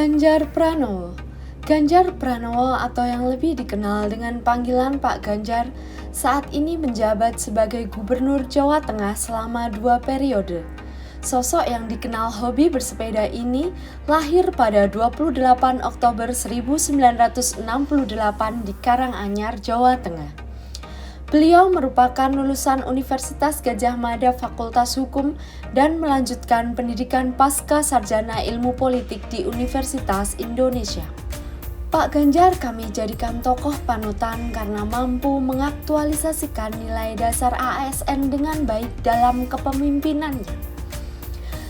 Ganjar Pranowo. Ganjar Pranowo atau yang lebih dikenal dengan panggilan Pak Ganjar saat ini menjabat sebagai Gubernur Jawa Tengah selama 2 periode. Sosok yang dikenal hobi bersepeda ini lahir pada 28 Oktober 1968 di Karanganyar, Jawa Tengah. Beliau merupakan lulusan Universitas Gadjah Mada Fakultas Hukum dan melanjutkan pendidikan pasca sarjana ilmu politik di Universitas Indonesia. Pak Ganjar kami jadikan tokoh panutan karena mampu mengaktualisasikan nilai dasar ASN dengan baik dalam kepemimpinannya.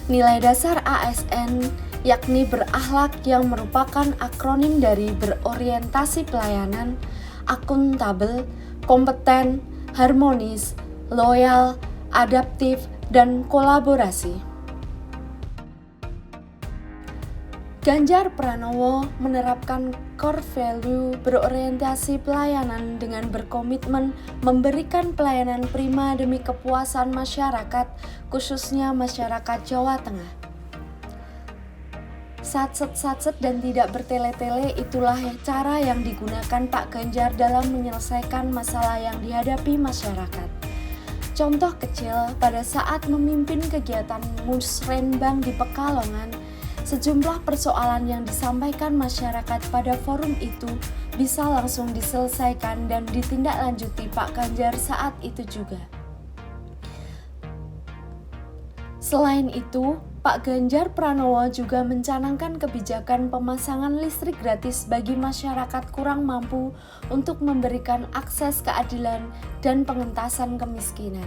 Nilai dasar ASN yakni berakhlak yang merupakan akronim dari berorientasi pelayanan, akuntabel, kompeten, harmonis, loyal, adaptif, dan kolaborasi. Ganjar Pranowo menerapkan core value berorientasi pelayanan dengan berkomitmen memberikan pelayanan prima demi kepuasan masyarakat, khususnya masyarakat Jawa Tengah. Satset dan tidak bertele-tele itulah cara yang digunakan Pak Ganjar dalam menyelesaikan masalah yang dihadapi masyarakat. Contoh kecil, pada saat memimpin kegiatan musrenbang di Pekalongan, sejumlah persoalan yang disampaikan masyarakat pada forum itu bisa langsung diselesaikan dan ditindaklanjuti Pak Ganjar saat itu juga. Selain itu, Pak Ganjar Pranowo juga mencanangkan kebijakan pemasangan listrik gratis bagi masyarakat kurang mampu untuk memberikan akses keadilan dan pengentasan kemiskinan.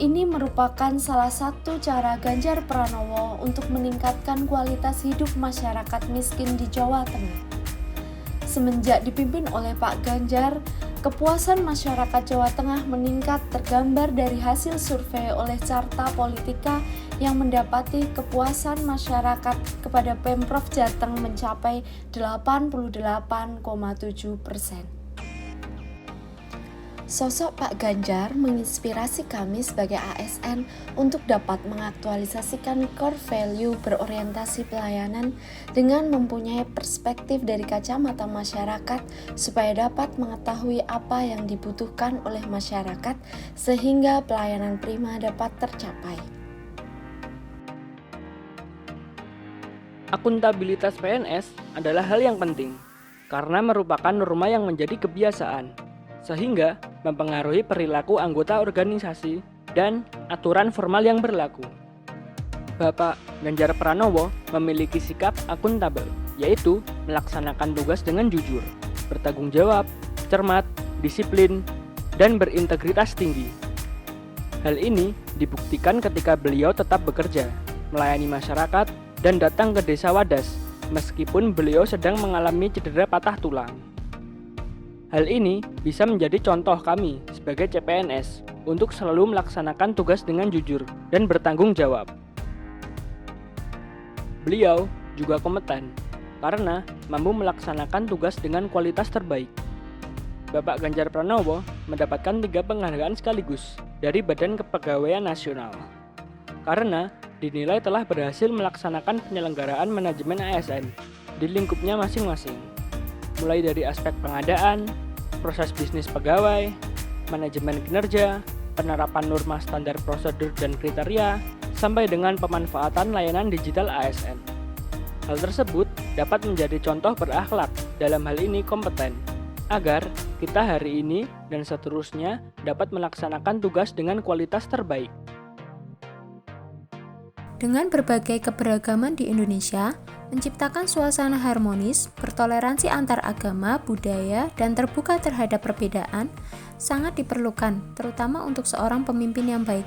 Ini merupakan salah satu cara Ganjar Pranowo untuk meningkatkan kualitas hidup masyarakat miskin di Jawa Tengah. Semenjak dipimpin oleh Pak Ganjar, kepuasan masyarakat Jawa Tengah meningkat tergambar dari hasil survei oleh Carta Politika yang mendapati kepuasan masyarakat kepada Pemprov Jateng mencapai 88,7%. Sosok Pak Ganjar menginspirasi kami sebagai ASN untuk dapat mengaktualisasikan core value berorientasi pelayanan dengan mempunyai perspektif dari kacamata masyarakat supaya dapat mengetahui apa yang dibutuhkan oleh masyarakat sehingga pelayanan prima dapat tercapai. Akuntabilitas PNS adalah hal yang penting karena merupakan norma yang menjadi kebiasaan, sehingga mempengaruhi perilaku anggota organisasi dan aturan formal yang berlaku. Bapak Ganjar Pranowo memiliki sikap akuntabel, yaitu melaksanakan tugas dengan jujur, bertanggung jawab, cermat, disiplin, dan berintegritas tinggi. Hal ini dibuktikan ketika beliau tetap bekerja, melayani masyarakat, dan datang ke desa Wadas, meskipun beliau sedang mengalami cedera patah tulang. Hal ini bisa menjadi contoh kami sebagai CPNS untuk selalu melaksanakan tugas dengan jujur dan bertanggung jawab. Beliau juga kompeten karena mampu melaksanakan tugas dengan kualitas terbaik. Bapak Ganjar Pranowo mendapatkan 3 penghargaan sekaligus dari Badan Kepegawaian Nasional karena dinilai telah berhasil melaksanakan penyelenggaraan manajemen ASN di lingkupnya masing-masing, mulai dari aspek pengadaan, proses bisnis pegawai, manajemen kinerja, penerapan norma standar prosedur dan kriteria, sampai dengan pemanfaatan layanan digital ASN. Hal tersebut dapat menjadi contoh berakhlak, dalam hal ini kompeten, agar kita hari ini dan seterusnya dapat melaksanakan tugas dengan kualitas terbaik. Dengan berbagai keberagaman di Indonesia, menciptakan suasana harmonis, bertoleransi antar agama, budaya, dan terbuka terhadap perbedaan sangat diperlukan, terutama untuk seorang pemimpin yang baik.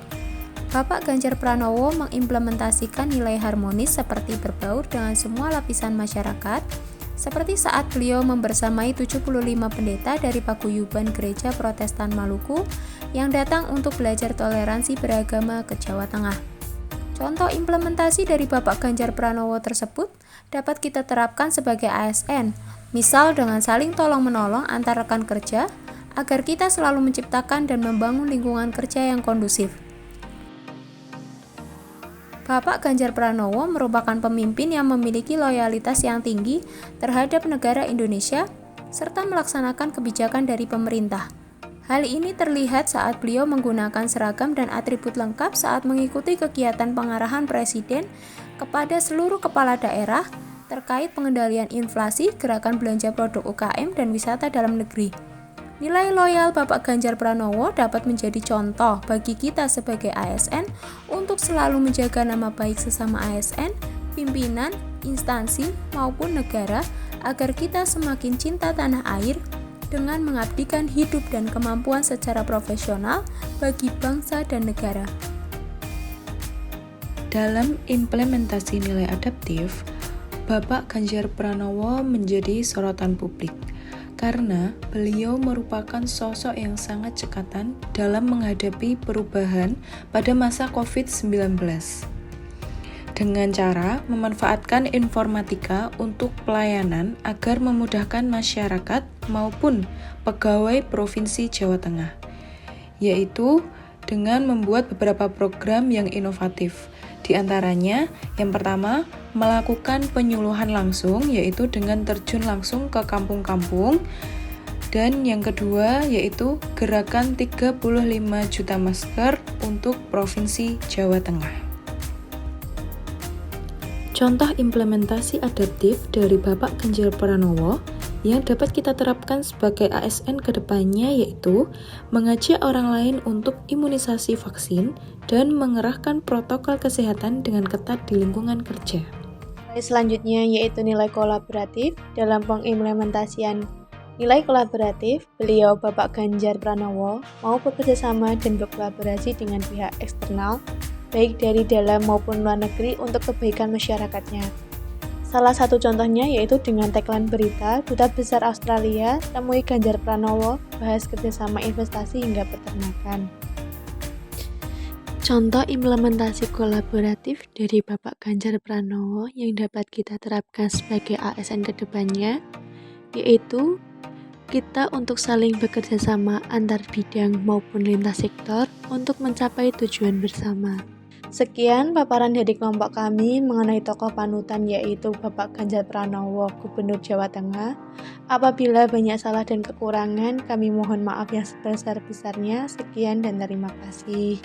Bapak Ganjar Pranowo mengimplementasikan nilai harmonis seperti berbaur dengan semua lapisan masyarakat, seperti saat beliau membersamai 75 pendeta dari Paguyuban Gereja Protestan Maluku yang datang untuk belajar toleransi beragama ke Jawa Tengah. Contoh implementasi dari Bapak Ganjar Pranowo tersebut dapat kita terapkan sebagai ASN, misal dengan saling tolong-menolong antar rekan kerja, agar kita selalu menciptakan dan membangun lingkungan kerja yang kondusif. Bapak Ganjar Pranowo merupakan pemimpin yang memiliki loyalitas yang tinggi terhadap negara Indonesia serta melaksanakan kebijakan dari pemerintah. Hal ini terlihat saat beliau menggunakan seragam dan atribut lengkap saat mengikuti kegiatan pengarahan Presiden kepada seluruh kepala daerah terkait pengendalian inflasi, gerakan belanja produk UKM, dan wisata dalam negeri. Nilai loyal Bapak Ganjar Pranowo dapat menjadi contoh bagi kita sebagai ASN untuk selalu menjaga nama baik sesama ASN, pimpinan, instansi, maupun negara agar kita semakin cinta tanah air dengan mengabdikan hidup dan kemampuan secara profesional bagi bangsa dan negara. Dalam implementasi nilai adaptif, Bapak Ganjar Pranowo menjadi sorotan publik karena beliau merupakan sosok yang sangat cekatan dalam menghadapi perubahan pada masa COVID-19 dengan cara memanfaatkan informatika untuk pelayanan agar memudahkan masyarakat maupun pegawai Provinsi Jawa Tengah, yaitu dengan membuat beberapa program yang inovatif. Di antaranya, yang pertama, melakukan penyuluhan langsung, yaitu dengan terjun langsung ke kampung-kampung. Dan yang kedua, yaitu gerakan 35 juta masker untuk Provinsi Jawa Tengah. Contoh implementasi adaptif dari Bapak Ganjar Pranowo yang dapat kita terapkan sebagai ASN ke depannya yaitu mengajak orang lain untuk imunisasi vaksin dan mengerahkan protokol kesehatan dengan ketat di lingkungan kerja. Selanjutnya yaitu nilai kolaboratif. Dalam pengimplementasian nilai kolaboratif, beliau Bapak Ganjar Pranowo mau bekerjasama dan berkolaborasi dengan pihak eksternal, baik dari dalam maupun luar negeri untuk kebaikan masyarakatnya. Salah satu contohnya yaitu dengan tagline berita, Duta Besar Australia, temui Ganjar Pranowo, bahas kerjasama investasi hingga peternakan. Contoh implementasi kolaboratif dari Bapak Ganjar Pranowo yang dapat kita terapkan sebagai ASN ke depannya, yaitu kita untuk saling bekerja sama antar bidang maupun lintas sektor untuk mencapai tujuan bersama. Sekian paparan dari kelompok kami mengenai tokoh panutan yaitu Bapak Ganjar Pranowo, Gubernur Jawa Tengah. Apabila banyak salah dan kekurangan, kami mohon maaf yang sebesar-besarnya. Sekian dan terima kasih.